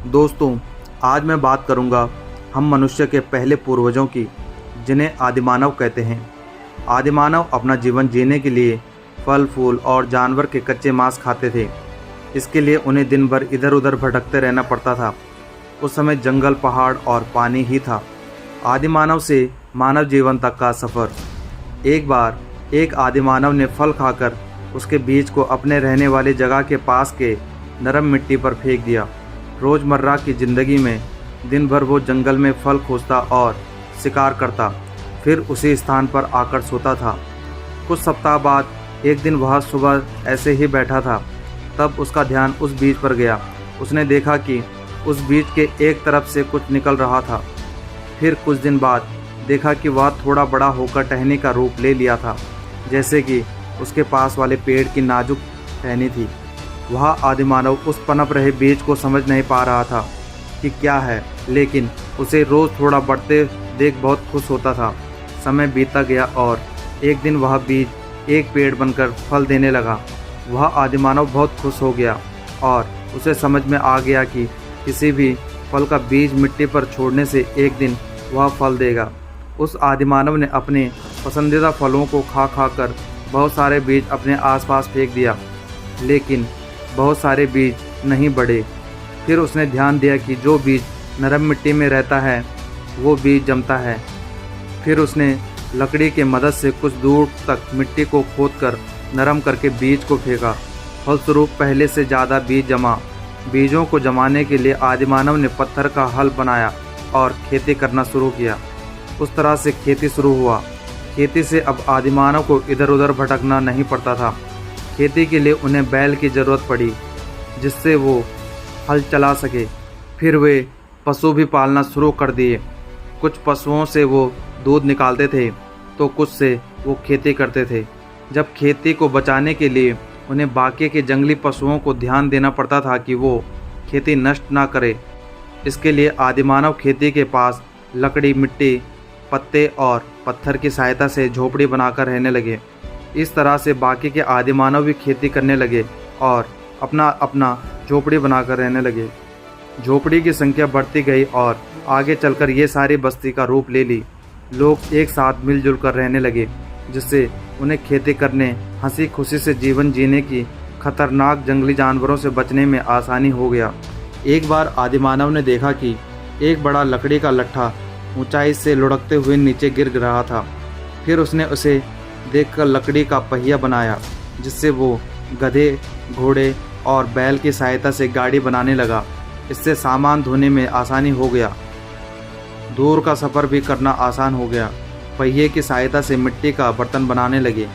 दोस्तों, आज मैं बात करूंगा हम मनुष्य के पहले पूर्वजों की, जिन्हें आदिमानव कहते हैं। आदिमानव अपना जीवन जीने के लिए फल फूल और जानवर के कच्चे मांस खाते थे। इसके लिए उन्हें दिन भर इधर उधर भटकते रहना पड़ता था। उस समय जंगल, पहाड़ और पानी ही था। आदिमानव से मानव जीवन तक का सफ़र। एक बार एक आदिमानव ने फल खाकर उसके बीज को अपने रहने वाली जगह के पास के नरम मिट्टी पर फेंक दिया। रोज़मर्रा की ज़िंदगी में दिन भर वो जंगल में फल खोजता और शिकार करता, फिर उसी स्थान पर आकर सोता था। कुछ सप्ताह बाद एक दिन वह सुबह ऐसे ही बैठा था, तब उसका ध्यान उस बीज पर गया। उसने देखा कि उस बीज के एक तरफ से कुछ निकल रहा था। फिर कुछ दिन बाद देखा कि वह थोड़ा बड़ा होकर टहनी का रूप ले लिया था, जैसे कि उसके पास वाले पेड़ की नाजुक टहनी थी। वह आदिमानव उस पनप रहे बीज को समझ नहीं पा रहा था कि क्या है, लेकिन उसे रोज़ थोड़ा बढ़ते देख बहुत खुश होता था। समय बीतता गया और एक दिन वह बीज एक पेड़ बनकर फल देने लगा। वह आदिमानव बहुत खुश हो गया और उसे समझ में आ गया कि किसी भी फल का बीज मिट्टी पर छोड़ने से एक दिन वह फल देगा। उस आदिमानव ने अपने पसंदीदा फलों को खा खा कर बहुत सारे बीज अपने आसपास फेंक दिया, लेकिन बहुत सारे बीज नहीं बढ़े। फिर उसने ध्यान दिया कि जो बीज नरम मिट्टी में रहता है वो बीज जमता है। फिर उसने लकड़ी की मदद से कुछ दूर तक मिट्टी को खोदकर नरम करके बीज को फेंका। फलस्वरूप पहले से ज़्यादा बीज जमा। बीजों को जमाने के लिए आदिमानव ने पत्थर का हल बनाया और खेती करना शुरू किया। उस तरह से खेती शुरू हुआ। खेती से अब आदिमानव को इधर उधर भटकना नहीं पड़ता था। खेती के लिए उन्हें बैल की ज़रूरत पड़ी, जिससे वो हल चला सके। फिर वे पशु भी पालना शुरू कर दिए। कुछ पशुओं से वो दूध निकालते थे तो कुछ से वो खेती करते थे। जब खेती को बचाने के लिए उन्हें बाकी के जंगली पशुओं को ध्यान देना पड़ता था कि वो खेती नष्ट ना करे। इसके लिए आदिमानव खेती के पास लकड़ी, मिट्टी, पत्ते और पत्थर की सहायता से झोपड़ी बनाकर रहने लगे। इस तरह से बाकी के आदिमानव भी खेती करने लगे और अपना अपना झोपड़ी बनाकर रहने लगे। झोपड़ी की संख्या बढ़ती गई और आगे चलकर ये सारी बस्ती का रूप ले ली। लोग एक साथ मिलजुल कर रहने लगे, जिससे उन्हें खेती करने, हंसी खुशी से जीवन जीने की खतरनाक जंगली जानवरों से बचने में आसानी हो गया। एक बार आदिमानव ने देखा कि एक बड़ा लकड़ी का लट्ठा ऊंचाई से लुढ़कते हुए नीचे गिर रहा था। फिर उसने उसे देखकर लकड़ी का पहिया बनाया, जिससे वो गधे, घोड़े और बैल की सहायता से गाड़ी बनाने लगा। इससे सामान ढोने में आसानी हो गया। दूर का सफ़र भी करना आसान हो गया। पहिए की सहायता से मिट्टी का बर्तन बनाने लगे।